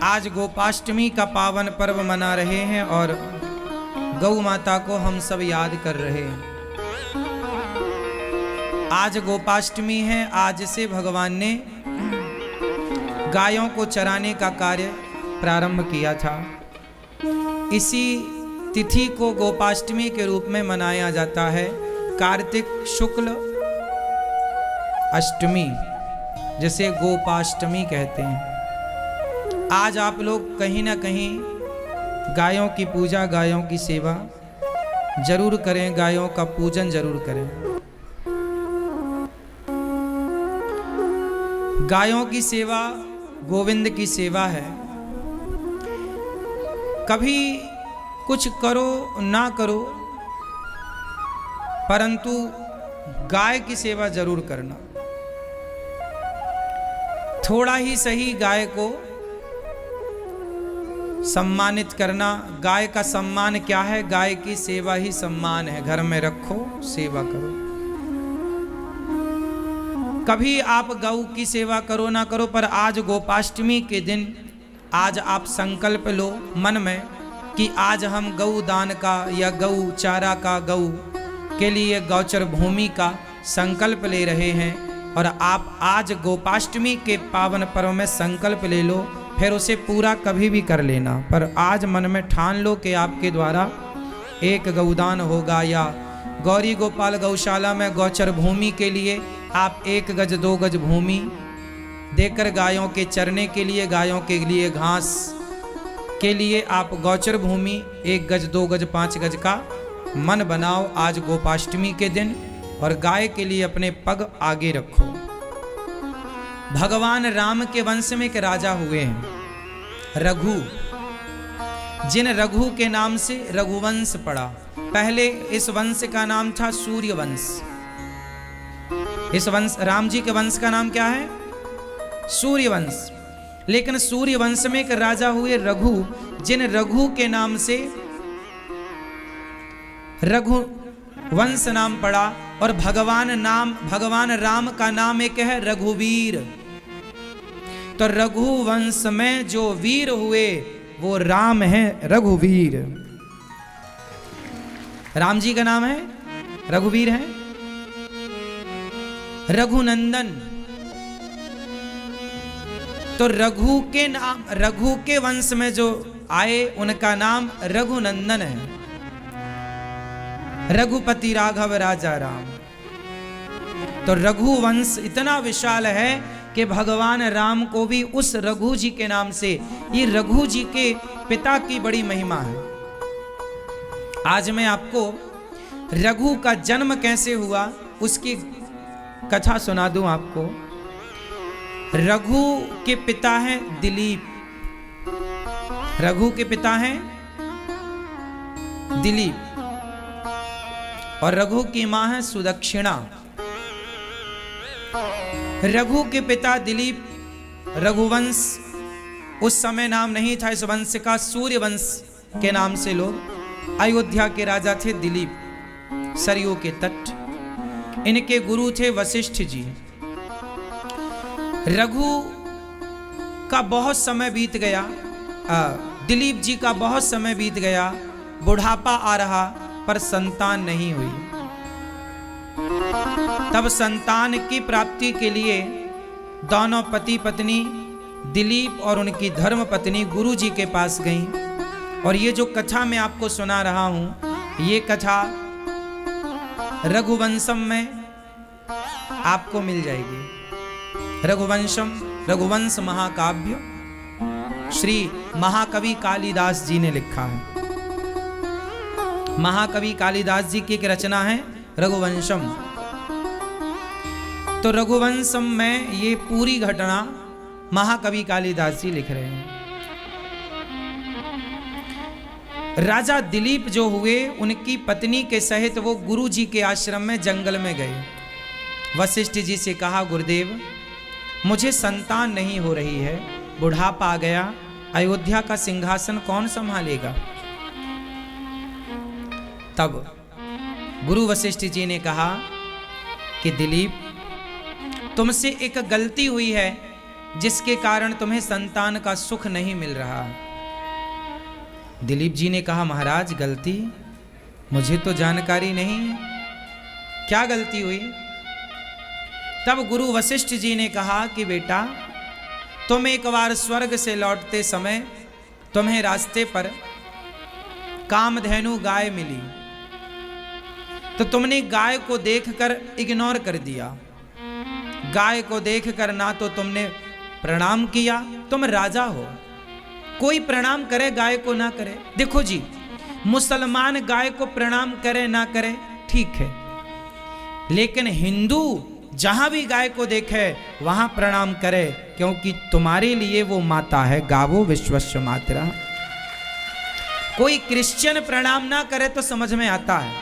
आज गोपाष्टमी का पावन पर्व मना रहे हैं और गौ माता को हम सब याद कर रहे हैं। आज गोपाष्टमी है। आज से भगवान ने गायों को चराने का कार्य प्रारंभ किया था। इसी तिथि को गोपाष्टमी के रूप में मनाया जाता है। कार्तिक शुक्ल अष्टमी, जिसे गोपाष्टमी कहते हैं। आज आप लोग कहीं ना कहीं गायों की पूजा, गायों की सेवा जरूर करें, गायों का पूजन जरूर करें। गायों की सेवा गोविंद की सेवा है। कभी कुछ करो ना करो, परंतु गाय की सेवा जरूर करना। थोड़ा ही सही गाय को सम्मानित करना। गाय का सम्मान क्या है? गाय की सेवा ही सम्मान है। घर में रखो, सेवा करो। कभी आप गौ की सेवा करो ना करो, पर आज गोपाष्टमी के दिन आज आप संकल्प लो मन में कि आज हम गौ दान का या गौ चारा का, गौ के लिए गौचर भूमि का संकल्प ले रहे हैं। और आप आज गोपाष्टमी के पावन पर्व में संकल्प ले लो, फिर उसे पूरा कभी भी कर लेना। पर आज मन में ठान लो कि आपके द्वारा एक गौदान होगा, या गौरी गोपाल गौशाला में गौचर भूमि के लिए आप 1 गज 2 गज भूमि देकर गायों के चरने के लिए, गायों के लिए घास के लिए आप गौचर भूमि 1 गज 2 गज 5 गज का मन बनाओ आज गोपाष्टमी के दिन, और गाय के लिए अपने पग आगे रखो। भगवान राम के वंश में एक राजा हुए हैं, रघु, जिन रघु के नाम से रघुवंश पड़ा। पहले इस वंश का नाम था सूर्यवंश। इस वंश, राम जी के वंश का नाम क्या है? सूर्यवंश। लेकिन सूर्यवंश में एक राजा हुए रघु, जिन रघु के नाम से रघुवंश नाम पड़ा। और भगवान राम का नाम एक है रघुवीर। तो रघुवंश में जो वीर हुए वो राम है, रघुवीर। राम जी का नाम है रघुवीर है, रघुनंदन। तो रघु के नाम, रघु के वंश में जो आए उनका नाम रघुनंदन है। रघुपति राघव राजा राम। तो रघुवंश इतना विशाल है कि भगवान राम को भी उस रघु जी के नाम से, ये रघु जी के पिता की बड़ी महिमा है। आज मैं आपको रघु का जन्म कैसे हुआ उसकी कथा सुना दूं आपको। रघु के पिता हैं दिलीप। रघु के पिता हैं दिलीप और रघु की मां है सुदक्षिणा। रघु के पिता दिलीप, रघुवंश उस समय नाम नहीं था इस वंश का, सूर्यवंश के नाम से लोग। अयोध्या के राजा थे दिलीप, सरयू के तट। इनके गुरु थे वशिष्ठ जी। रघु का बहुत समय बीत गया, दिलीप जी का बहुत समय बीत गया, बुढ़ापा आ रहा, पर संतान नहीं हुई। तब संतान की प्राप्ति के लिए दोनों पति पत्नी दिलीप और उनकी धर्म पत्नी गुरु जी के पास गईं। और ये जो कथा मैं आपको सुना रहा हूं, ये कथा रघुवंशम में आपको मिल जाएगी। रघुवंश महाकाव्य श्री महाकवि कालिदास जी ने लिखा है। महाकवि कालिदास जी की एक रचना है रघुवंशम। तो रघुवंशम में ये पूरी घटना महाकवि कालिदास जी लिख रहे हैं। राजा दिलीप जो हुए, उनकी पत्नी के सहित वो गुरु जी के आश्रम में जंगल में गए। वशिष्ठ जी से कहा, गुरुदेव मुझे संतान नहीं हो रही है, बुढ़ापा आ गया, अयोध्या का सिंहासन कौन संभालेगा? तब गुरु वशिष्ठ जी ने कहा कि दिलीप तुमसे एक गलती हुई है, जिसके कारण तुम्हें संतान का सुख नहीं मिल रहा। दिलीप जी ने कहा महाराज गलती मुझे तो जानकारी नहीं, क्या गलती हुई? तब गुरु वशिष्ठ जी ने कहा कि बेटा तुम एक बार स्वर्ग से लौटते समय तुम्हें रास्ते पर कामधेनु गाय मिली, तो तुमने गाय को देखकर इग्नोर कर दिया। गाय को देखकर ना तो तुमने प्रणाम किया, तुम राजा हो, कोई प्रणाम करे गाय को ना करे। देखो जी, मुसलमान गाय को प्रणाम करे ना करे ठीक है, लेकिन हिंदू जहां भी गाय को देखे वहां प्रणाम करे, क्योंकि तुम्हारे लिए वो माता है। गावो विश्वस्य मातरा। कोई क्रिश्चियन प्रणाम ना करे तो समझ में आता है,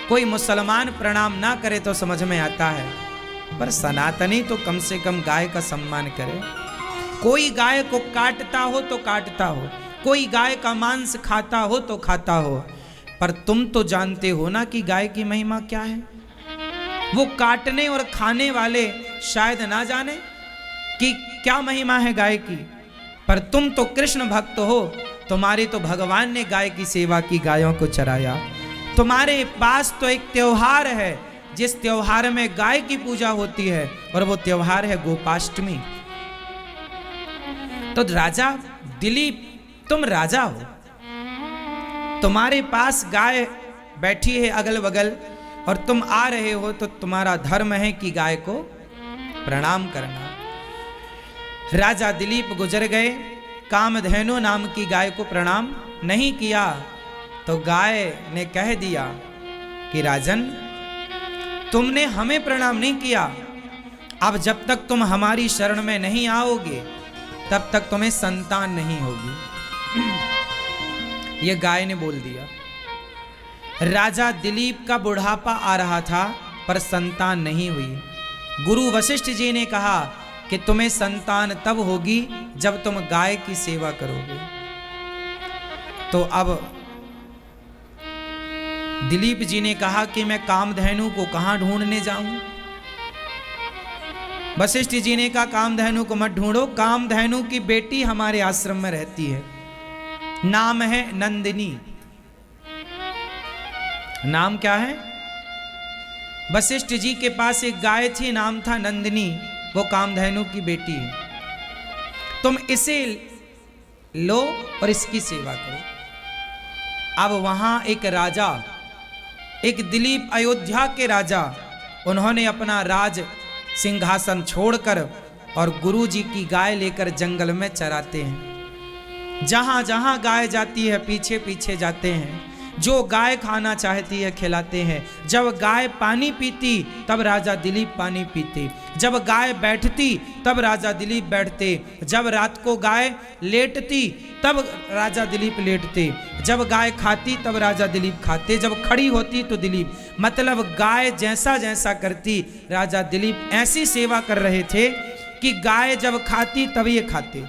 कोई मुसलमान प्रणाम ना करे तो समझ में आता है, पर सनातनी तो कम से कम गाय का सम्मान करे। कोई गाय को काटता हो तो काटता हो, कोई गाय का मांस खाता हो तो खाता हो, पर तुम तो जानते हो ना कि गाय की महिमा क्या है। वो काटने और खाने वाले शायद ना जाने कि क्या महिमा है गाय की, पर तुम तो कृष्ण भक्त हो, तुम्हारे तो भगवान ने गाय की सेवा की, गायों को चराया। तुम्हारे पास तो एक त्योहार है जिस त्योहार में गाय की पूजा होती है, और वो त्योहार है गोपाष्टमी। तो राजा दिलीप तुम राजा हो, तुम्हारे पास गाय बैठी है अगल बगल और तुम आ रहे हो, तो तुम्हारा धर्म है कि गाय को प्रणाम करना। राजा दिलीप गुजर गए, कामधेनु नाम की गाय को प्रणाम नहीं किया, तो गाय ने कह दिया कि राजन तुमने हमें प्रणाम नहीं किया, अब जब तक तुम हमारी शरण में नहीं आओगे तब तक तुम्हें संतान नहीं होगी। यह गाय ने बोल दिया। राजा दिलीप का बुढ़ापा आ रहा था पर संतान नहीं हुई। गुरु वशिष्ठ जी ने कहा कि तुम्हें संतान तब होगी जब तुम गाय की सेवा करोगे। तो अब दिलीप जी ने कहा कि मैं कामधेनु को कहां ढूंढने जाऊं। वशिष्ठ जी ने कहा कामधेनु को मत ढूंढो, कामधेनु की बेटी हमारे आश्रम में रहती है, नाम है नंदिनी। नाम क्या है? वशिष्ठ जी के पास एक गाय थी, नाम था नंदिनी, वो कामधेनु की बेटी है। तुम इसे लो और इसकी सेवा करो। अब वहां एक राजा, एक दिलीप अयोध्या के राजा, उन्होंने अपना राज सिंहासन छोड़कर और गुरु जी की गाय लेकर जंगल में चराते हैं। जहां जहां गाय जाती है पीछे पीछे जाते हैं, जो गाय खाना चाहती है खिलाते हैं। जब गाय पानी पीती तब राजा दिलीप पानी पीते, जब गाय बैठती तब राजा दिलीप बैठते, जब रात को गाय लेटती तब राजा दिलीप लेटते, जब गाय खाती तब राजा दिलीप खाते, जब खड़ी होती तो दिलीप। मतलब गाय जैसा जैसा करती राजा दिलीप ऐसी सेवा कर रहे थे कि गाय जब खाती तब ये खाते,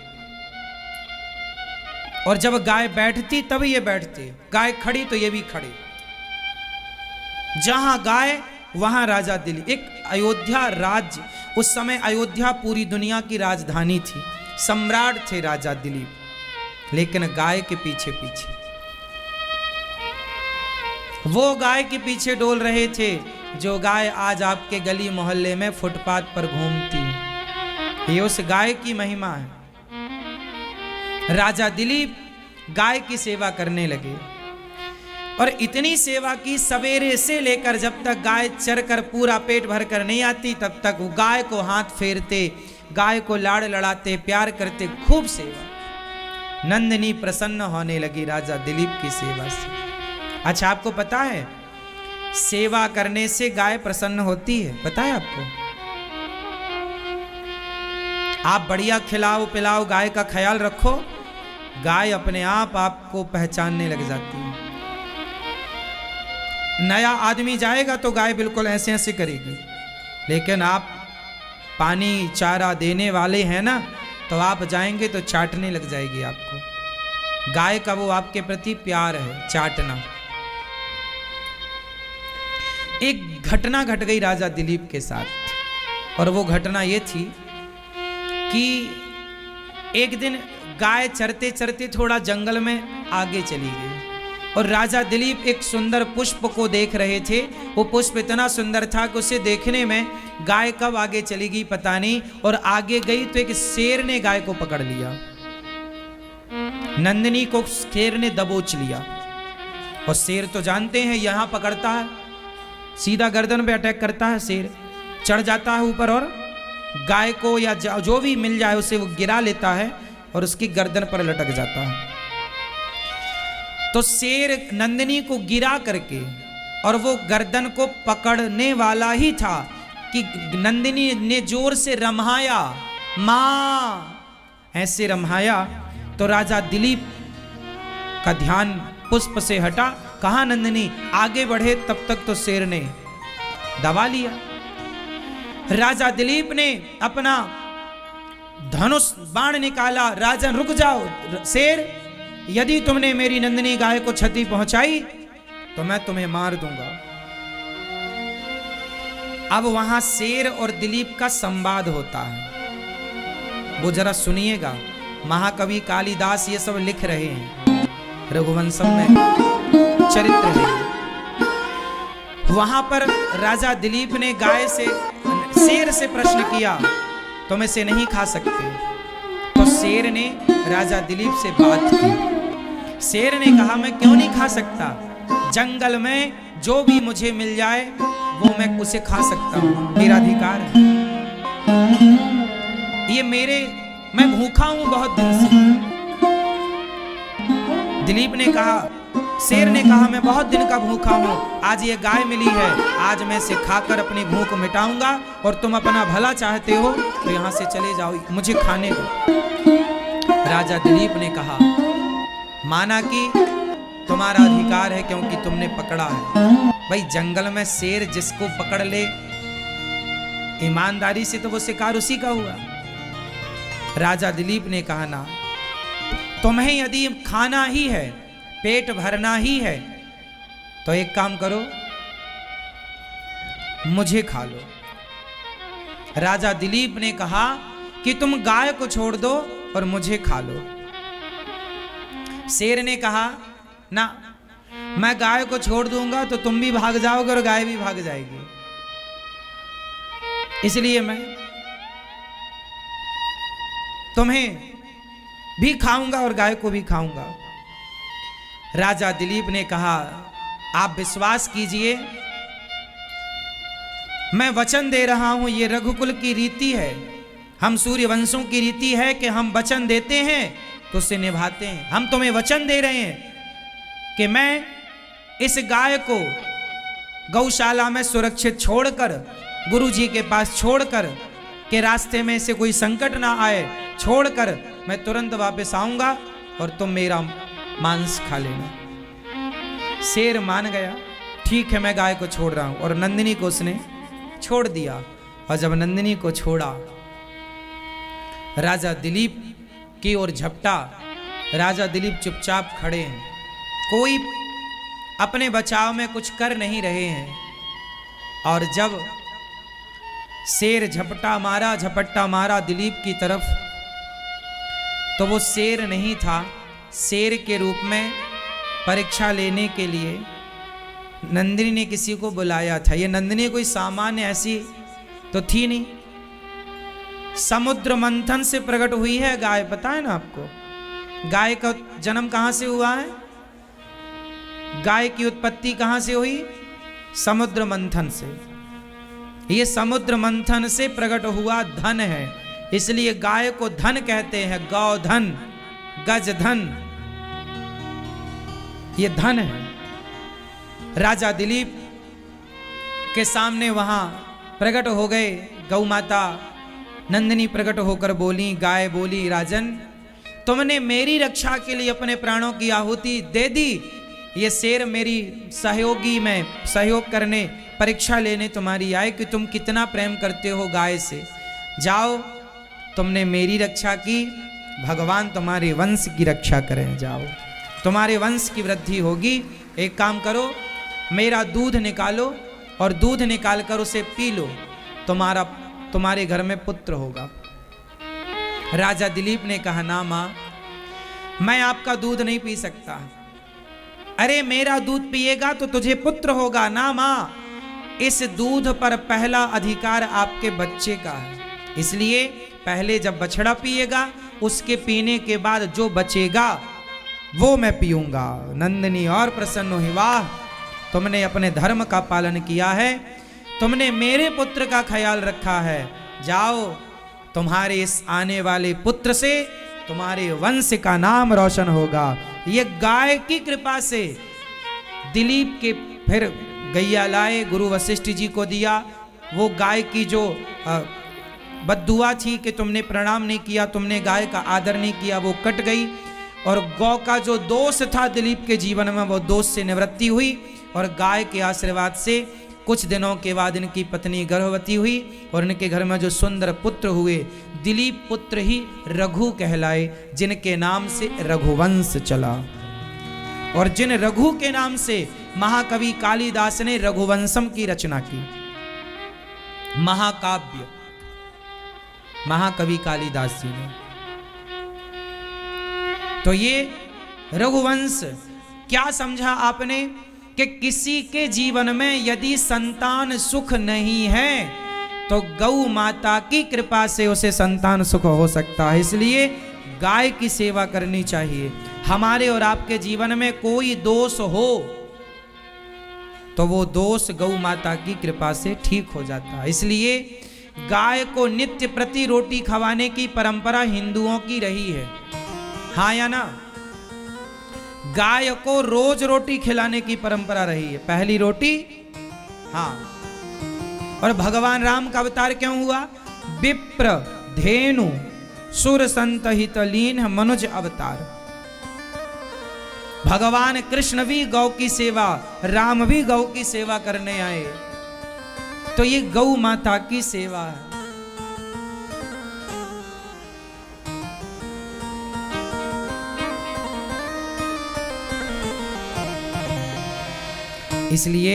और जब गाय बैठती तब ये बैठते, गाय खड़ी तो ये भी खड़े। जहां गाय वहां राजा दिलीप। एक अयोध्या राज्य, उस समय अयोध्या पूरी दुनिया की राजधानी थी, सम्राट थे राजा दिलीप, लेकिन गाय के पीछे पीछे। वो गाय के पीछे डोल रहे थे जो गाय आज आपके गली मोहल्ले में फुटपाथ पर घूमती है। ये उस गाय की महिमा है। राजा दिलीप गाय की सेवा करने लगे और इतनी सेवा की, सवेरे से लेकर जब तक गाय चरकर पूरा पेट भर कर नहीं आती तब तक वो गाय को हाथ फेरते, गाय को लाड़ लड़ाते, प्यार करते, खूब सेवा। नंदिनी प्रसन्न होने लगी राजा दिलीप की सेवा से। अच्छा, आपको पता है सेवा करने से गाय प्रसन्न होती है? पता है आपको? आप बढ़िया खिलाओ पिलाओ, गाय का ख्याल रखो, गाय अपने आप आपको पहचानने लग जाती है। नया आदमी जाएगा तो गाय बिल्कुल ऐसे ऐसे करेगी, लेकिन आप पानी चारा देने वाले हैं ना, तो आप जाएंगे तो चाटने लग जाएगी आपको। गाय का वो आपके प्रति प्यार है, चाटना। एक घटना घट गई राजा दिलीप के साथ, और वो घटना ये थी कि एक दिन गाय चरते चरते थोड़ा जंगल में आगे चली गई और राजा दिलीप एक सुंदर पुष्प को देख रहे थे। वो पुष्प इतना सुंदर था कि उसे देखने में गाय कब आगे चली गई पता नहीं, और आगे गई तो एक शेर ने गाय को पकड़ लिया। नंदिनी को शेर ने दबोच लिया, और शेर तो जानते हैं यहां पकड़ता है, सीधा गर्दन पे अटैक करता है। शेर चढ़ जाता है ऊपर और गाय को या जो भी मिल जाए उसे वो गिरा लेता है और उसकी गर्दन पर लटक जाता है। तो शेर नंदिनी को गिरा करके, और वो गर्दन को पकड़ने वाला ही था कि नंदिनी ने जोर से रम्हाया, मां, ऐसे रम्हाया तो राजा दिलीप का ध्यान पुष्प से हटा। कहा नंदिनी, आगे बढ़े तब तक तो शेर ने दबा लिया। राजा दिलीप ने अपना धनुष बाण निकाला। राजन रुक जाओ, शेर, यदि तुमने मेरी नंदिनी गाय को क्षति पहुंचाई तो मैं तुम्हें मार दूंगा। अब वहां शेर और दिलीप का संवाद होता है, वो जरा सुनिएगा। महाकवि कालिदास ये सब लिख रहे हैं, रघुवंशम में चरित्र है। वहां पर राजा दिलीप ने शेर से प्रश्न किया, तुम इसे नहीं खा सकते। तो शेर ने राजा दिलीप से बात की। शेर ने कहा, मैं क्यों नहीं खा सकता, जंगल में जो भी मुझे मिल जाए वो मैं उसे खा सकता हूं, मेरा अधिकार है। ये मैं भूखा हूं बहुत दिन से। दिलीप ने कहा, शेर ने कहा, मैं बहुत दिन का भूखा हूं, आज ये गाय मिली है, आज मैं इसे खाकर अपनी भूख मिटाऊंगा, और तुम अपना भला चाहते हो तो यहां से चले जाओ, मुझे खाने दो। राजा दिलीप ने कहा, माना कि तुम्हारा अधिकार है क्योंकि तुमने पकड़ा है। भाई जंगल में शेर जिसको पकड़ ले ईमानदारी से तो वो शिकार उसी का हुआ। राजा दिलीप ने कहा, ना, तुम्हें यदि खाना ही है, पेट भरना ही है, तो एक काम करो, मुझे खा लो। राजा दिलीप ने कहा कि तुम गाय को छोड़ दो और मुझे खा लो। शेर ने कहा, ना, मैं गाय को छोड़ दूंगा तो तुम भी भाग जाओगे और गाय भी भाग जाएगी, इसलिए मैं तुम्हें भी खाऊंगा और गाय को भी खाऊंगा। राजा दिलीप ने कहा, आप विश्वास कीजिए, मैं वचन दे रहा हूं, ये रघुकुल की रीति है, हम सूर्यवंशों की रीति है कि हम वचन देते हैं तो उसे निभाते हैं। हम तुम्हें वचन दे रहे हैं कि मैं इस गाय को गौशाला में सुरक्षित छोड़कर, गुरुजी के पास छोड़कर, कि रास्ते में से कोई संकट ना आए, छोड़कर मैं तुरंत वापस आऊंगा और तुम मेरा मांस खा लेना। शेर मान गया, ठीक है मैं गाय को छोड़ रहा हूं, और नंदिनी को उसने छोड़ दिया। और जब नंदिनी को छोड़ा, राजा दिलीप की ओर झपटा। राजा दिलीप चुपचाप खड़े हैं, कोई अपने बचाव में कुछ कर नहीं रहे हैं। और जब शेर झपटा मारा दिलीप की तरफ, तो वो शेर नहीं था, शेर के रूप में परीक्षा लेने के लिए नंदिनी ने किसी को बुलाया था। ये नंदिनी कोई सामान्य ऐसी तो थी नहीं, समुद्र मंथन से प्रकट हुई है गाय, पता है ना आपको। गाय का जन्म कहां से हुआ है, गाय की उत्पत्ति कहां से हुई, समुद्र मंथन से। ये समुद्र मंथन से प्रकट हुआ धन है, इसलिए गाय को धन कहते हैं, गौधन, गज धन, ये धन है। राजा दिलीप के सामने वहां प्रकट हो गए गौ माता नंदिनी। प्रकट होकर बोली, गाय बोली, राजन तुमने मेरी रक्षा के लिए अपने प्राणों की आहुति दे दी, ये शेर मेरी सहयोगी में सहयोग करने, परीक्षा लेने तुम्हारी आए कि तुम कितना प्रेम करते हो गाय से। जाओ, तुमने मेरी रक्षा की, भगवान तुम्हारे वंश की रक्षा करें, जाओ तुम्हारे वंश की वृद्धि होगी। एक काम करो, मेरा दूध निकालो और दूध निकाल कर उसे पी लो, तुम्हारे घर में पुत्र होगा। राजा दिलीप ने कहा, ना माँ, मैं आपका दूध नहीं पी सकता। अरे मेरा दूध पिएगा तो तुझे पुत्र होगा। ना माँ, इस दूध पर पहला अधिकार आपके बच्चे का है, इसलिए पहले जब बछड़ा पिएगा उसके पीने के बाद जो बचेगा वो मैं पीऊंगा। नंदिनी और प्रसन्न हुई, वाह, तुमने अपने धर्म का पालन किया है, तुमने मेरे पुत्र का ख्याल रखा है। जाओ, तुम्हारे इस आने वाले पुत्र से तुम्हारे वंश का नाम रोशन होगा। ये गाय की कृपा से दिलीप के फिर गैया लाए, गुरु वशिष्ठ जी को दिया। वो गाय की जो बद्दुआ थी कि तुमने प्रणाम नहीं किया, तुमने गाय का आदर नहीं किया, वो कट गई। और गौ का जो दोष था दिलीप के जीवन में, वो दोष से निवृत्ति हुई। और गाय के आशीर्वाद से कुछ दिनों के बाद इनकी पत्नी गर्भवती हुई और इनके घर में जो सुंदर पुत्र हुए, दिलीप पुत्र ही रघु कहलाए, जिनके नाम से रघुवंश चला। और जिन रघु के नाम से महाकवि कालिदास ने रघुवंशम की रचना की, महाकाव्य, महाकवि कालिदास जी ने। तो ये रघुवंश क्या समझा आपने कि किसी के जीवन में यदि संतान सुख नहीं है तो गौ माता की कृपा से उसे संतान सुख हो सकता है। इसलिए गाय की सेवा करनी चाहिए। हमारे और आपके जीवन में कोई दोष हो तो वो दोष गौ माता की कृपा से ठीक हो जाता है। इसलिए गाय को नित्य प्रति रोटी खवाने की परंपरा हिंदुओं की रही है, हाँ या ना? गाय को रोज रोटी खिलाने की परंपरा रही है, पहली रोटी, हाँ। और भगवान राम का अवतार क्यों हुआ? विप्र धेनु सुर संत हित लीन मनुज अवतार। भगवान कृष्ण भी गौ की सेवा, राम भी गौ की सेवा करने आए। तो ये गौ माता की सेवा है। इसलिए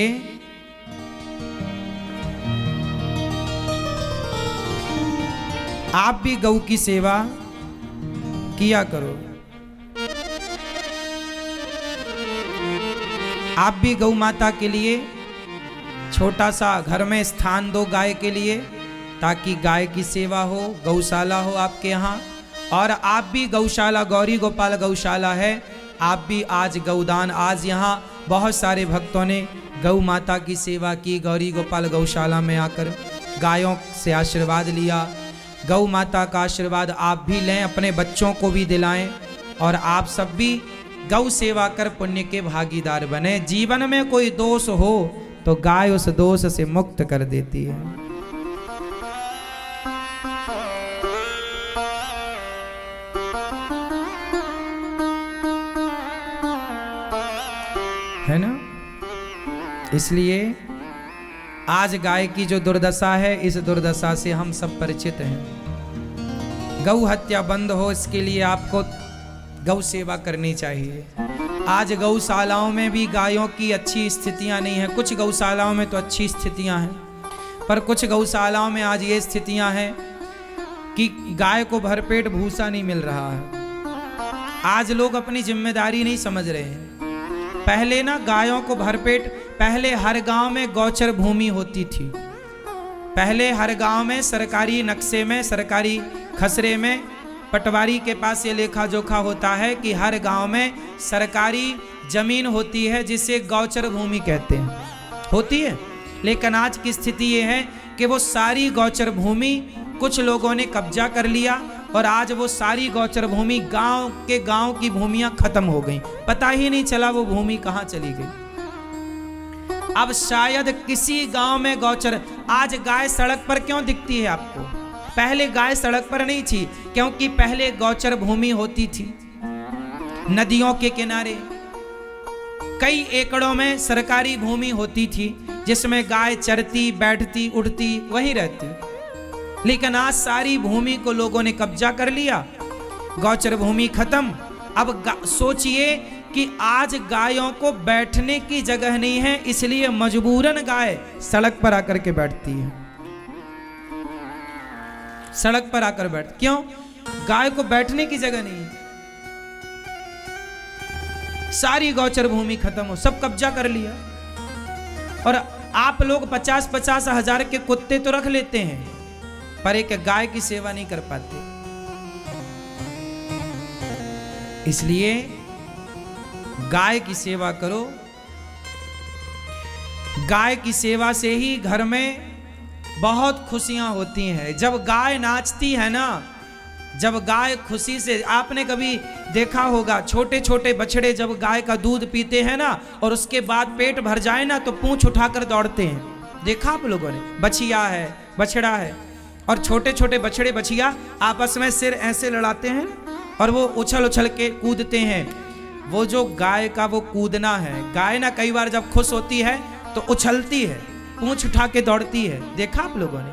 आप भी गौ की सेवा किया करो। आप भी गौ माता के लिए छोटा सा घर में स्थान दो गाय के लिए, ताकि गाय की सेवा हो, गौशाला हो आपके यहाँ। और आप भी गौशाला, गौरी गोपाल गौशाला है, आप भी आज गौदान, आज यहाँ बहुत सारे भक्तों ने गौ माता की सेवा की, गौरी गोपाल गौशाला में आकर गायों से आशीर्वाद लिया। गौ माता का आशीर्वाद आप भी लें, अपने बच्चों को भी दिलाएं, और आप सब भी गौ सेवा कर पुण्य के भागीदार बने। जीवन में कोई दोष हो तो गाय उस दोष से मुक्त कर देती है ना? इसलिए आज गाय की जो दुर्दशा है, इस दुर्दशा से हम सब परिचित हैं। गौ हत्या बंद हो, इसके लिए आपको गौ सेवा करनी चाहिए। आज गौशालाओं में भी गायों की अच्छी स्थितियां नहीं है। कुछ गौशालाओं में तो अच्छी स्थितियां हैं, पर कुछ गौशालाओं में आज ये स्थितियां हैं कि गाय को भरपेट भूसा नहीं मिल रहा है। आज लोग अपनी जिम्मेदारी नहीं समझ रहे हैं। पहले ना गायों को भरपेट, पहले हर गांव में गौचर भूमि होती थी। पहले हर गांव में सरकारी नक्शे में, सरकारी खसरे में पटवारी के पास ये लेखा जोखा होता है कि हर गांव में सरकारी जमीन होती है जिसे गौचर भूमि कहते हैं, होती है। लेकिन आज की स्थिति ये है कि वो सारी गौचर भूमि कुछ लोगों ने कब्जा कर लिया, और आज वो सारी गौचर भूमि गांव की भूमियां खत्म हो गई। पता ही नहीं चला वो भूमि कहां चली गई। अब शायद किसी गांव में गौचर, आज गाय सड़क पर क्यों दिखती है आपको? पहले गाय सड़क पर नहीं थी, क्योंकि पहले गौचर भूमि होती थी नदियों के किनारे। कई एकड़ों में सरकारी भूमि होती थी जिसमें गाय चरती, बैठती, उड़ती, वहीं रहती। लेकिन आज सारी भूमि को लोगों ने कब्जा कर लिया, गौचर भूमि खत्म। अब सोचिए कि आज गायों को बैठने की जगह नहीं है, इसलिए मजबूरन गाय सड़क पर आकर के बैठती है। सड़क पर आकर बैठ, क्यों? गाय को बैठने की जगह नहीं, सारी गौचर भूमि खत्म हो, सब कब्जा कर लिया। और आप लोग 50-50 हजार के कुत्ते तो रख लेते हैं, पर एक गाय की सेवा नहीं कर पाते। इसलिए गाय की सेवा करो। गाय की सेवा से ही घर में बहुत खुशियां होती हैं। जब गाय नाचती है ना, जब गाय खुशी से, आपने कभी देखा होगा छोटे छोटे बछड़े जब गाय का दूध पीते हैं ना और उसके बाद पेट भर जाए ना तो पूंछ उठाकर दौड़ते हैं, देखा आप लोगों ने? बछिया है, बछड़ा है, और छोटे छोटे बछड़े बछिया आपस में सिर ऐसे लड़ाते हैं और वो उछल उछल के कूदते हैं। वो जो गाय का वो कूदना है, गाय ना कई बार जब खुश होती है तो उछलती है, पूंछ उठा के दौड़ती है, देखा आप लोगों ने?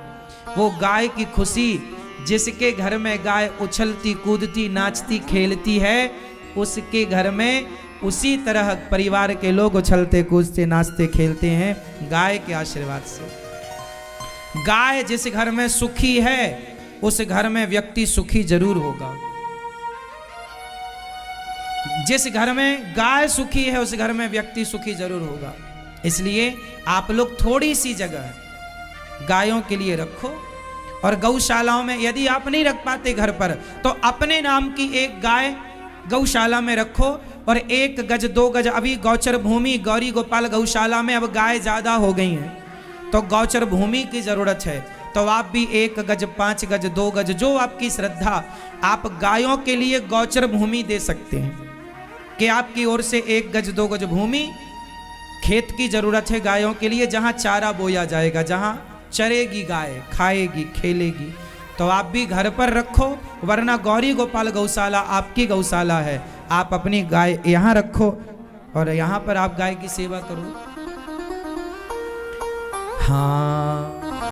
वो गाय की खुशी, जिसके घर में गाय उछलती कूदती नाचती खेलती है, उसके घर में उसी तरह परिवार के लोग उछलते कूदते नाचते खेलते हैं गाय के आशीर्वाद से। गाय जिस घर में सुखी है उस घर में व्यक्ति सुखी जरूर होगा। जिस घर में गाय सुखी है उस घर में व्यक्ति सुखी जरूर होगा। इसलिए आप लोग थोड़ी सी जगह गायों के लिए रखो, और गौशालाओं में यदि आप नहीं रख पाते घर पर तो अपने नाम की एक गाय गौशाला में रखो, और 1 गज 2 गज, अभी गौचर भूमि गौरी गोपाल गौशाला में अब गाय ज्यादा हो गई हैं तो गौचर भूमि की जरूरत है, तो आप भी 1 गज 5 गज 2 गज जो आपकी श्रद्धा, आप गायों के लिए गौचर भूमि दे सकते हैं कि आपकी ओर से 1 गज 2 गज भूमि खेत की जरूरत है गायों के लिए, जहां चारा बोया जाएगा, जहां चरेगी गाय, खाएगी खेलेगी, तो आप भी घर पर रखो। वरना गौरी गोपाल गौशाला आपकी गौशाला है, आप अपनी गाय यहाँ रखो और यहाँ पर आप गाय की सेवा करो। हाँ,